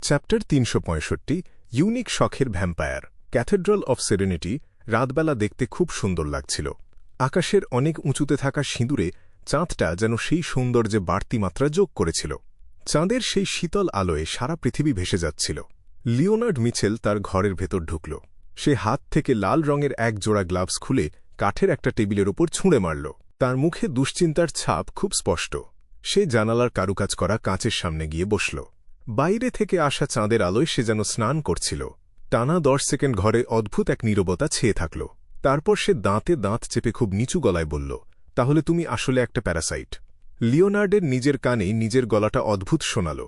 Chapter ৩৬৫ unique শখের vampire cathedral of serenity রাতবেলা দেখতে খুব সুন্দর লাগছিল। আকাশের অনেক উঁচুতে থাকা সিঁদুরে চাঁদটা যেন সেই সৌন্দর্যে বাড়তি মাত্রা যোগ করেছিল। চাঁদের সেই শীতল আলোয় সারা পৃথিবী ভেসে যাচ্ছিল। লিওনার্ড মিচেল তার ঘরের ভেতর ঢুকল। সে হাত থেকে লাল রঙের এক জোড়া গ্লাভস খুলে কাঠের একটা টেবিলের ওপর ছুঁড়ে মারল। তার মুখে দুশ্চিন্তার ছাপ খুব স্পষ্ট। সে জানালার কারুকাজ করা কাঁচের সামনে গিয়ে বসল। বাইরে থেকে আসা চাঁদের আলোয় সে যেন স্নান করছিল। টানা 10 সেকেন্ড ঘরে অদ্ভুত এক নীরবতা ছেয়ে থাকল। তারপর সে দাঁতে দাঁত চেপে খুব নিচু গলায় বলল, তাহলে তুমি আসলে একটা প্যারাসাইট। লিওনার্ডের নিজের কানেই নিজের গলাটা অদ্ভুত শোনাল।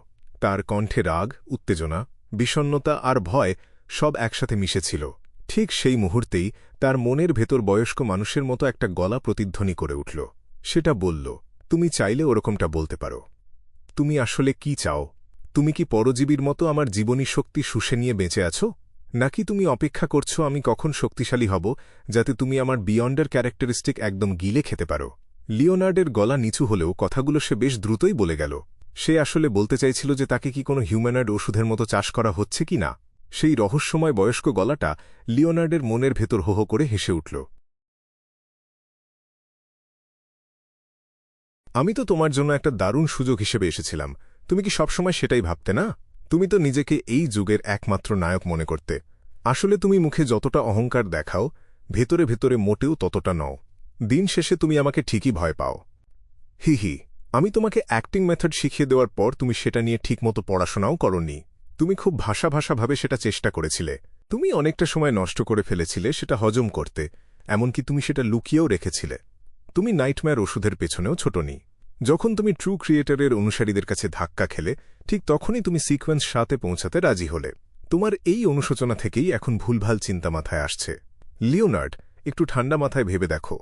তার কণ্ঠে রাগ, উত্তেজনা, বিষণ্ণতা আর ভয় সব একসাথে মিশেছিল। ঠিক সেই মুহূর্তেই তার মনের ভেতর বয়স্ক মানুষের মতো একটা গলা প্রতিধ্বনি করে উঠল। সেটা বলল, তুমি চাইলে ওরকমটা বলতে পারো। তুমি আসলে কি চাও? তুমি কি পরজীবীর মতো আমার জীবনী শক্তি শুষে নিয়ে বেঁচে আছো, নাকি তুমি অপেক্ষা করছো আমি কখন শক্তিশালী হব যাতে তুমি আমার বিয়ন্ডের ক্যারেক্টারিস্টিক একদম গিলে খেতে পারো? লিওনার্ডের গলা নিচু হলেও কথাগুলো সে বেশ দ্রুতই বলে গেল। সে আসলে বলতে চাইছিল যে তাকে কি কোনো হিউম্যানয়েড ওষুধের মতো চাষ করা হচ্ছে কি না। সেই রহস্যময় বয়স্ক গলাটা লিওনার্ডের মনের ভেতর হো হো করে হেসে উঠল। আমি তো তোমার জন্য একটা দারুণ সুযোগ হিসেবে এসেছিলাম। তুমি কি সবসময় সেটাই ভাবতে না? তুমি তো নিজেকে এই যুগের একমাত্র নায়ক মনে করতে। আসলে তুমি মুখে যতটা অহংকার দেখাও, ভেতরে ভেতরে মোটেও ততটা নও। দিন শেষে তুমি আমাকে ঠিকই ভয় পাও। হি হি, আমি তোমাকে অ্যাক্টিং মেথড শিখিয়ে দেওয়ার পর তুমি সেটা নিয়ে ঠিকমতো পড়াশোনাও করনি। তুমি খুব ভাষাভাবে সেটা চেষ্টা করেছিলে। তুমি অনেকটা সময় নষ্ট করে ফেলেছিলে সেটা হজম করতে, এমনকি তুমি সেটা লুকিয়েও রেখেছিলে। তুমি নাইটমেয়ার ওষুধের পেছনেও ছোটনি। যখন তুমি ট্রু ক্রিয়েটরের অনুসারীদের কাছে ধাক্কা খেলে, ঠিক তখনই তুমি সিকোয়েন্স 7-এ পৌঁছাতে রাজি হলে। তোমার এই অনুশোচনা থেকেই এখন ভুলভাল চিন্তা মাথায় আসছে। লিওনার্ড, একটু ঠান্ডা মাথায় ভেবে দেখো।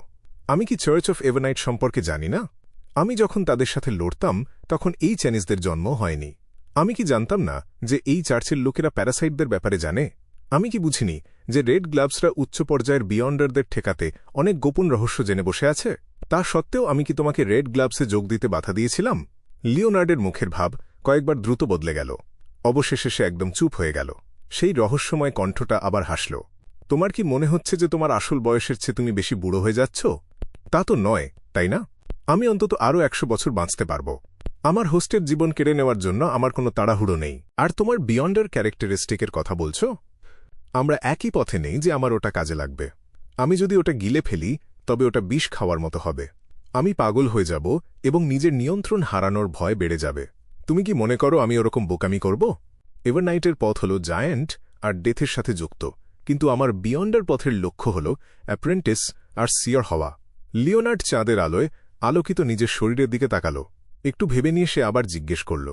আমি কি চার্চ অফ এভারনাইট সম্পর্কে জানি না? আমি যখন তাদের সাথে লড়তাম তখন এই চাইনিজদের জন্ম হয়নি। আমি কি জানতাম না যে এই চার্চের লোকেরা প্যারাসাইটদের ব্যাপারে জানে? আমি কি বুঝিনি যে রেড গ্লাভসরা উচ্চ পর্যায়ের বিয়ন্ডারদের ঠেকাতে অনেক গোপন রহস্য জেনে বসে আছে? তা সত্ত্বেও আমি কি তোমাকে রেড গ্লাভসে যোগ দিতে বাধা দিয়েছিলাম? লিওনার্ডের মুখের ভাব কয়েকবার দ্রুত বদলে গেল। অবশেষে সে একদম চুপ হয়ে গেল। সেই রহস্যময় কণ্ঠটা আবার হাসল। তোমার কি মনে হচ্ছে যে তোমার আসল বয়সের চেয়ে তুমি বেশি বুড়ো হয়ে যাচ্ছ? তা তো নয়, তাই না? আমি অন্তত আরও 100 বছর বাঁচতে পারব। আমার হোস্টের জীবন কেড়ে নেওয়ার জন্য আমার কোনো তাড়াহুড়ো নেই। আর তোমার বিয়ন্ডার ক্যারেক্টারিস্টিকের কথা বলছ? আমরা একই পথে নেই যে আমার ওটা কাজে লাগবে। আমি যদি ওটা গিলে ফেলি তবে ওটা বিষ খাওয়ার মতো হবে। আমি পাগল হয়ে যাব এবং নিজের নিয়ন্ত্রণ হারানোর ভয় বেড়ে যাবে। তুমি কি মনে করো আমি ওরকম বোকামি করব? এভারনাইটের পথ হল জায়ান্ট আর ডেথের সাথে যুক্ত, কিন্তু আমার বিয়ন্ডার পথের লক্ষ্য হল অ্যাপ্রেন্টিস আর সিয়র হওয়া। লিওনার্ড চাঁদের আলোয় আলোকিত নিজের শরীরের দিকে তাকাল। একটু ভেবে নিয়ে সে আবার জিজ্ঞেস করল,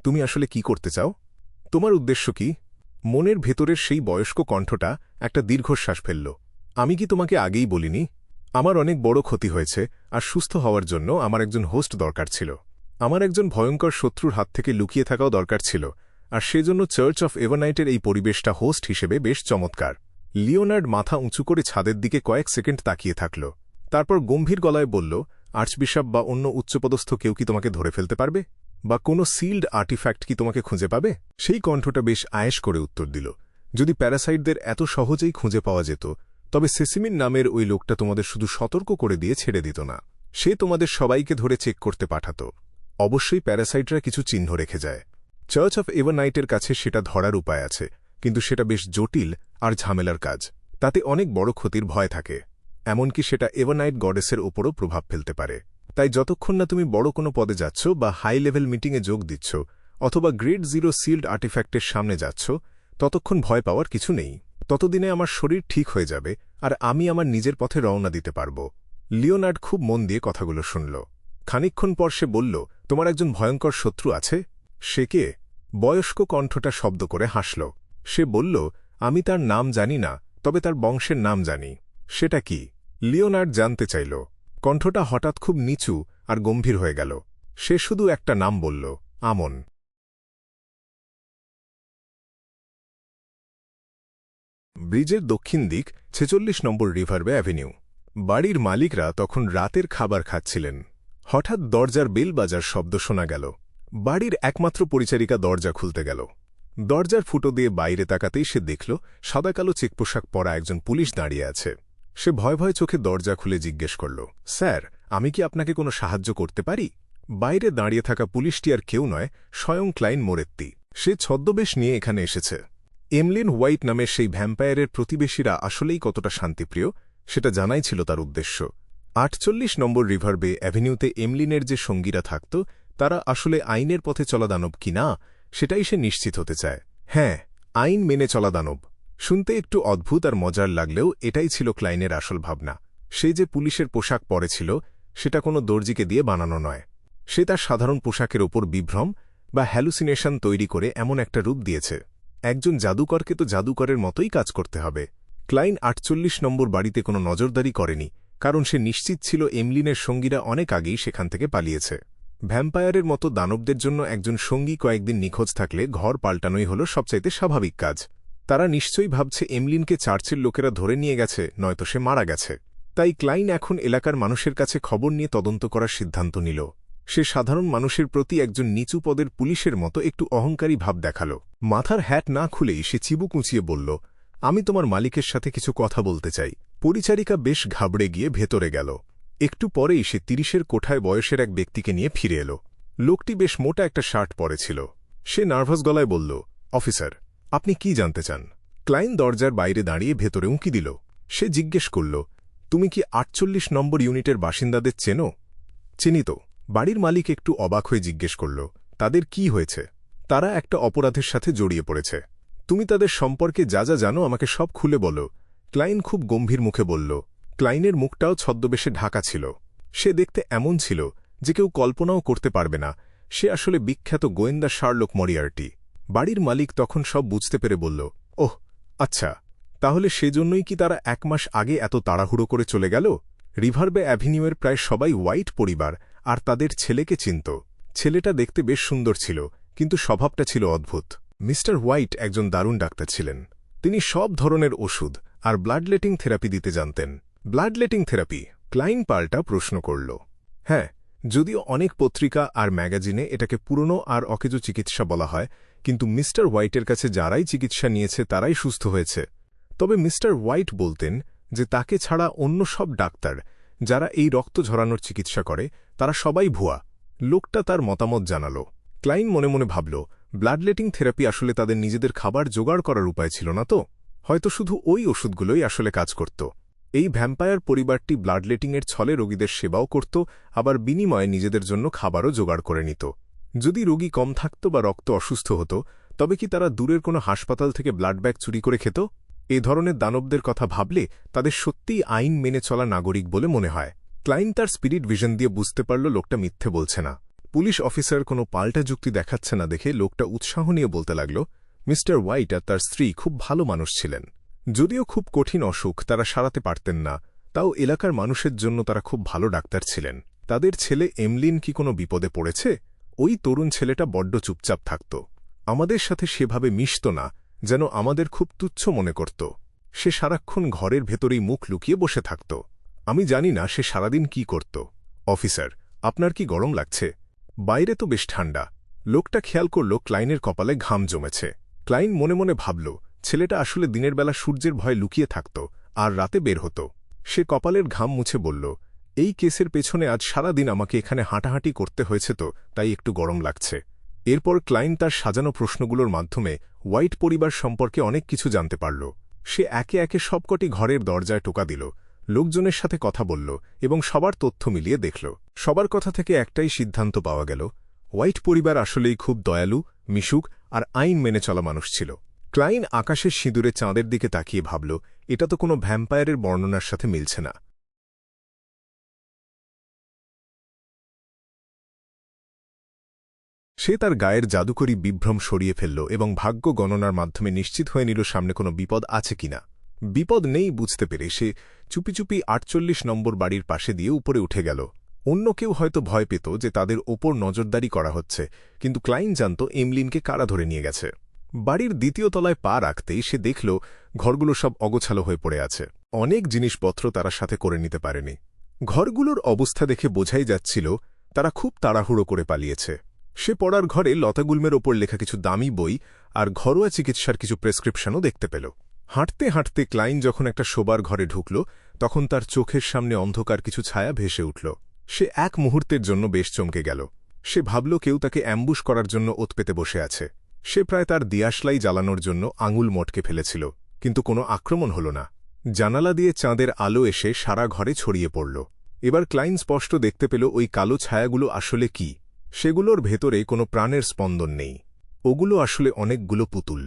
তুমি আসলে কি করতে চাও? তোমার উদ্দেশ্য কি? মনের ভেতরের সেই বয়স্ক কণ্ঠটা একটা দীর্ঘশ্বাস ফেলল। আমি কি তোমাকে আগেই বলিনি? আমার অনেক বড় ক্ষতি হয়েছে আর সুস্থ হওয়ার জন্য আমার একজন হোস্ট দরকার ছিল। আমার একজন ভয়ঙ্কর শত্রুর হাত থেকে লুকিয়ে থাকাও দরকার ছিল, আর সেজন্য চার্চ অফ এভারনাইটের এই পরিবেশটা হোস্ট হিসেবে বেশ চমৎকার। লিওনার্ড মাথা উঁচু করে ছাদের দিকে কয়েক সেকেন্ড তাকিয়ে থাকল। তারপর গম্ভীর গলায় বলল, আর্চবিশপ বা অন্য উচ্চপদস্থ কেউ কি তোমাকে ধরে ফেলতে পারবে? বা কোনো সিল্ড আর্টিফ্যাক্ট কি তোমাকে খুঁজে পাবে? সেই কণ্ঠটা বেশ আয়েশ করে উত্তর দিল, যদি প্যারাসাইটদের এত সহজেই খুঁজে পাওয়া যেত তবে সেসিমিন নামের ওই লোকটা তোমাদের শুধু সতর্ক করে দিয়ে ছেড়ে দিত না। সে তোমাদের সবাইকে ধরে চেক করতে পাঠাত। অবশ্যই প্যারাসাইটরা কিছু চিহ্ন রেখে যায়। চার্চ অফ এভারনাইটের কাছে সেটা ধরার উপায় আছে, কিন্তু সেটা বেশ জটিল আর ঝামেলার কাজ। তাতে অনেক বড় ক্ষতির ভয় থাকে। এমনকি সেটা এভারনাইট গডেসের ওপরও প্রভাব ফেলতে পারে। তাই যতক্ষণ না তুমি বড় কোনো পদে যাচ্ছ বা হাই লেভেল মিটিংয়ে যোগ দিচ্ছ অথবা গ্রেড 0 সিল্ড আর্টিফ্যাক্টের সামনে যাচ্ছ, ততক্ষণ ভয় পাওয়ার কিছু নেই। ততদিনে আমার শরীর ঠিক হয়ে যাবে আর আমি আমার নিজের পথে রওনা দিতে পারব। লিওনার্ড খুব মন দিয়ে কথাগুলো শুনল। খানিকক্ষণ পর সে বলল, তোমার একজন ভয়ঙ্কর শত্রু আছে? সে কে? বয়স্ক কণ্ঠটা শব্দ করে হাসল। সে বলল, আমি তার নাম জানি না, তবে তার বংশের নাম জানি। সেটা কি? লিওনার্ড জানতে চাইল। কণ্ঠটা হঠাৎ খুব নিচু আর গম্ভীর হয়ে গেল। সে শুধু একটা নাম বলল, আমন। ব্রিজের দক্ষিণ দিক 46 নম্বর রিভারওয়ে অ্যাভিনিউ। বাড়ির মালিকরা তখন রাতের খাবার খাচ্ছিলেন। হঠাৎ দরজার বেল বাজার শব্দ শোনা গেল। বাড়ির একমাত্র পরিচারিকা দরজা খুলতে গেল। দরজার ফুটো দিয়ে বাইরে তাকাতেই সে দেখল সাদা-কালো চেক পোশাক পরা একজন পুলিশ দাঁড়িয়ে আছে। সে ভয় ভয় চোখে দরজা খুলে জিজ্ঞেস করল, স্যার, আমি কি আপনাকে কোনো সাহায্য করতে পারি? বাইরে দাঁড়িয়ে থাকা পুলিশটি আর কেউ নয়, স্বয়ং ক্লাইন মোরেত্তি। সে ছদ্মবেশ নিয়ে এখানে এসেছে। এমলিন হোয়াইট নামের সেই ভ্যাম্পায়ারের প্রতিবেশীরা আসলেই কতটা শান্তিপ্রিয় সেটা জানাই ছিল তার উদ্দেশ্য। ৪৮ নম্বর রিভার বে অ্যাভিনিউতে এমলিনের যে সঙ্গীরা থাকত তারা আসলে আইনের পথে চলা দানব কিনা সেটাই সে নিশ্চিত হতে চায়। হ্যাঁ, আইন মেনে চলা দানব। শুনতে একটু অদ্ভুত আর মজার লাগলেও এটাই ছিল ক্লাইনের আসল ভাবনা। সে যে পুলিশের পোশাক পরেছিল সেটা কোনো দর্জিকে দিয়ে বানানো নয়। সে তার সাধারণ পোশাকের ওপর বিভ্রম বা হ্যালুসিনেশন তৈরি করে এমন একটা রূপ দিয়েছে। একজন জাদুকরকে তো জাদুকরের মতোই কাজ করতে হবে। ক্লাইন ৪৮ নম্বর বাড়িতে কোনো নজরদারি করেনি, কারণ সে নিশ্চিত ছিল এমলিনের সঙ্গীরা অনেক আগেই সেখান থেকে পালিয়েছে। ভ্যাম্পায়ারের মতো দানবদের জন্য একজন সঙ্গী কয়েকদিন নিখোঁজ থাকলে ঘর পাল্টানোই হল সবচাইতে স্বাভাবিক কাজ। তারা নিশ্চয়ই ভাবছে এমলিনকে চার্চের লোকেরা ধরে নিয়ে গেছে, নয়তো সে মারা গেছে। তাই ক্লাইন এখন এলাকার মানুষের কাছে খবর নিয়ে তদন্ত করার সিদ্ধান্ত নিল। সে সাধারণ মানুষের প্রতি একজন নিচু পদের পুলিশের মতো একটু অহংকারী ভাব দেখাল। মাথার হ্যাট না খুলেই সে চিবুক উঁচিয়ে বলল, আমি তোমার মালিকের সাথে কিছু কথা বলতে চাই। পরিচারিকা বেশ ঘাবড়ে গিয়ে ভেতরে গেল। একটু পরেই সে ৩০-এর কোঠায় বয়সের এক ব্যক্তিকে নিয়ে ফিরে এল। লোকটি বেশ মোটা একটা শার্ট পরেছিল। সে নার্ভাস গলায় বলল, অফিসার, আপনি কি জানতে চান? ক্লাইন দরজার বাইরে দাঁড়িয়ে ভেতরে উঁকি দিল। সে জিজ্ঞেস করল, তুমি কি ৪৮ নম্বর ইউনিটের বাসিন্দাদের চেনো? চিনি তো। বাড়ির মালিক একটু অবাক হয়ে জিজ্ঞেস করল, তাদের কি হয়েছে? তারা একটা অপরাধের সাথে জড়িয়ে পড়েছে। তুমি তাদের সম্পর্কে যা যা জানো আমাকে সব খুলে বলো। ক্লাইন খুব গম্ভীর মুখে বলল। ক্লাইনের মুখটাও ছদ্মবেশে ঢাকা ছিল। সে দেখতে এমন ছিল যে কেউ কল্পনাও করতে পারবে না সে আসলে বিখ্যাত গোয়েন্দা শার্লক মরিয়ার্টি। বাড়ির মালিক তখন সব বুঝতে পেরে বলল, ওহ আচ্ছা, তাহলে সেজন্যই কি তারা ১ মাস আগে এত তাড়াহুড়ো করে চলে গেল? রিভারবে অ্যাভিনিউয়ের প্রায় সবাই হোয়াইট পরিবার আর তাদের ছেলেকে চিনত। ছেলেটা দেখতে বেশ সুন্দর ছিল, কিন্তু স্বভাবটা ছিল অদ্ভুত। মিস্টার হোয়াইট একজন দারুণ ডাক্তার ছিলেন। তিনি সব ধরনের ওষুধ আর ব্লাডলেটিং থেরাপি দিতে জানতেন। ব্লাডলেটিং থেরাপি? ক্লাইন পাল্টা প্রশ্ন করল। হ্যাঁ, যদিও অনেক পত্রিকা আর ম্যাগাজিনে এটাকে পুরনো আর অকেজো চিকিৎসা বলা হয়, কিন্তু মিস্টার হোয়াইটের কাছে যারাই চিকিৎসা নিয়েছে তারাই সুস্থ হয়েছে। তবে মিস্টার হোয়াইট বলতেন যে তাকে ছাড়া অন্য সব ডাক্তার যারা এই রক্ত ঝরানোর চিকিৎসা করে তারা সবাই ভুয়া। লোকটা তার মতামত জানাল। ক্লাইন মনে মনে ভাবল, ব্লাডলেটিং থেরাপি আসলে তাদের নিজেদের খাবার জোগাড় করার উপায় ছিল না তো? হয়তো শুধু ওই ওষুধগুলোই আসলে কাজ করত। এই ভ্যাম্পায়ার পরিবারটি ব্লাডলেটিংয়ের ছলে রোগীদের সেবাও করত, আবার বিনিময়ে নিজেদের জন্য খাবারও জোগাড় করে নিত। যদি রোগী কম থাকত বা রক্ত অসুস্থ হতো, তবে কি তারা দূরের কোনো হাসপাতাল থেকে ব্লাড ব্যাগ চুরি করে খেত? এ ধরনের দানবদের কথা ভাবলে তাদের সত্যিই আইন মেনে চলা নাগরিক বলে মনে হয়। ক্লাইন তার স্পিরিট ভিশন দিয়ে বুঝতে পারল লোকটা মিথ্যে বলছে না। পুলিশ অফিসার কোনো পাল্টা যুক্তি দেখাচ্ছে না দেখে লোকটা উৎসাহ নিয়ে বলতে লাগল, মিস্টার হোয়াইট আর তার স্ত্রী খুব ভালো মানুষ ছিলেন। যদিও খুব কঠিন অসুখ তারা সারাতে পারতেন না, তাও এলাকার মানুষের জন্য তারা খুব ভালো ডাক্তার ছিলেন। তাদের ছেলে এমলিন কি কোনো বিপদে পড়েছে? ওই তরুণ ছেলেটা বড্ড চুপচাপ থাকত। আমাদের সাথে সেভাবে মিশত না, যেন আমাদের খুব তুচ্ছ মনে করত। সে সারাক্ষণ ঘরের ভেতরেই মুখ লুকিয়ে বসে থাকত। আমি জানি না সে সারাদিন কি করত। অফিসার, আপনার কি গরম লাগছে? বাইরে তো বেশ ঠান্ডা। লোকটা খেয়াল করল ক্লাইনের কপালে ঘাম জমেছে। ক্লাইন মনে মনে ভাবল, ছেলেটা আসলে দিনের বেলা সূর্যের ভয়ে লুকিয়ে থাকত আর রাতে বের হতো। সে কপালের ঘাম মুছে বলল, এই কেসের পেছনে আজ সারা দিন আমাকে এখানে হাঁটাহাঁটি করতে হয়েছে তো, তাই একটু গরম লাগছে। এরপর ক্লাইন তার সাজানো প্রশ্নগুলোর মাধ্যমে হোয়াইট পরিবার সম্পর্কে অনেক কিছু জানতে পারল। সে একে একে সবকটি ঘরের দরজায় টোকা দিল, লোকজনের সাথে কথা বলল এবং সবার তথ্য মিলিয়ে দেখল। সবার কথা থেকে একটাই সিদ্ধান্ত পাওয়া গেল, হোয়াইট পরিবার আসলেই খুব দয়ালু, মিশুক আর আইন মেনে চলা মানুষ ছিল। ক্লাইন আকাশের সিঁদুরে চাঁদের দিকে তাকিয়ে ভাবল, এটা তো কোনো ভ্যাম্পায়ারের বর্ণনার সাথে মিলছে না। সে তার গায়ের জাদুকরী বিভ্রম সরিয়ে ফেলল এবং ভাগ্য গণনার মাধ্যমে নিশ্চিত হয়ে নিল সামনে কোনো বিপদ আছে কিনা। বিপদ নেই বুঝতে পেরে সে চুপি চুপি ৪৮ নম্বর বাড়ির পাশে দিয়ে উপরে উঠে গেল। অন্য কেউ হয়তো ভয় পেত যে তাদের ওপর নজরদারি করা হচ্ছে, কিন্তু ক্লাইন জানত এমলিনকে কারা ধরে নিয়ে গেছে। বাড়ির দ্বিতীয় তলায় পা রাখতেই সে দেখল ঘরগুলো সব অগোছালো হয়ে পড়ে আছে। অনেক জিনিসপত্র তারা সাথে করে নিতে পারেনি। ঘরগুলোর অবস্থা দেখে বোঝাই যাচ্ছিল তারা খুব তাড়াহুড়ো করে পালিয়েছে। সে পড়ার ঘরে লতাগুল্মের ওপর লেখা কিছু দামি বই আর ঘরোয়া চিকিৎসার কিছু প্রেসক্রিপশনও দেখতে পেল। হাঁটতে হাঁটতে ক্লাইন যখন একটা শোবার ঘরে ঢুকল, তখন তার চোখের সামনে অন্ধকার কিছু ছায়া ভেসে উঠল। সে এক মুহূর্তের জন্য বেশ চমকে গেল। সে ভাবল কেউ তাকে অ্যাম্বুশ করার জন্য ওত পেতে বসে আছে। সে প্রায় তার দিয়াশলাই জ্বালানোর জন্য আঙুল মটকে ফেলেছিল, কিন্তু কোনো আক্রমণ হল না। জানালা দিয়ে চাঁদের আলো এসে সারা ঘরে ছড়িয়ে পড়ল। এবার ক্লাইন স্পষ্ট দেখতে পেল ওই কালো ছায়াগুলো আসলে কি। সেগুলোর ভেতরে কোনো প্রাণের স্পন্দন নেই। ওগুলো আসলে অনেকগুলো পুতুল,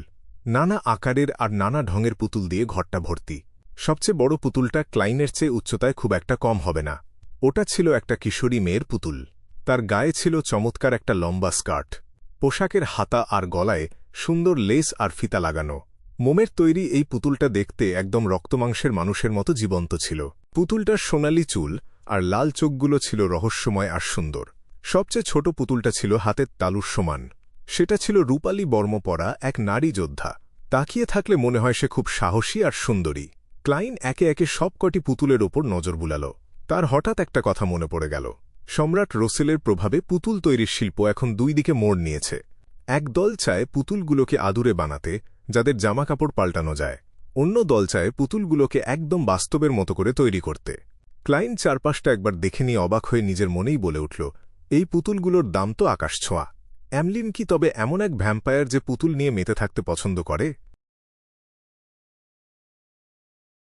নানা আকারের আর নানা ঢঙের পুতুল দিয়ে ঘরটা ভর্তি। সবচেয়ে বড় পুতুলটা ক্লাইনের চেয়ে উচ্চতায় খুব একটা কম হবে না। ওটা ছিল একটা কিশোরী মেয়ের পুতুল। তার গায়ে ছিল চমৎকার একটা লম্বা স্কার্ট। পোশাকের হাতা আর গলায় সুন্দর লেস আর ফিতা লাগানো। মোমের তৈরি এই পুতুলটা দেখতে একদম রক্তমাংসের মানুষের মতো জীবন্ত ছিল। পুতুলটার সোনালি চুল আর লাল চোখগুলো ছিল রহস্যময় আর সুন্দর। সবচেয়ে ছোট পুতুলটা ছিল হাতের তালুর সমান। সেটা ছিল রূপালী বর্ম পরা এক নারী যোদ্ধা। তাকিয়ে থাকলে মনে হয় সে খুব সাহসী আর সুন্দরী। ক্লাইন একে একে সবকটি পুতুলের ওপর নজর বুলাল। তার হঠাৎ একটা কথা মনে পড়ে গেল। সম্রাট রোসেলের প্রভাবে পুতুল তৈরির শিল্প এখন দুই দিকে মোড় নিয়েছে। এক দল চায় পুতুলগুলোকে আদুরে বানাতে, যাদের জামাকাপড় পাল্টানো যায়। অন্য দল চায় পুতুলগুলোকে একদম বাস্তবের মতো করে তৈরি করতে। ক্লাইন চারপাশটা একবার দেখে নিয়ে অবাক হয়ে নিজের মনেই বলে উঠল, এই পুতুলগুলোর দাম তো আকাশছোঁয়া। অ্যামলিন কি তবে এমন এক ভ্যাম্পায়ার যে পুতুল নিয়ে মেতে থাকতে পছন্দ করে?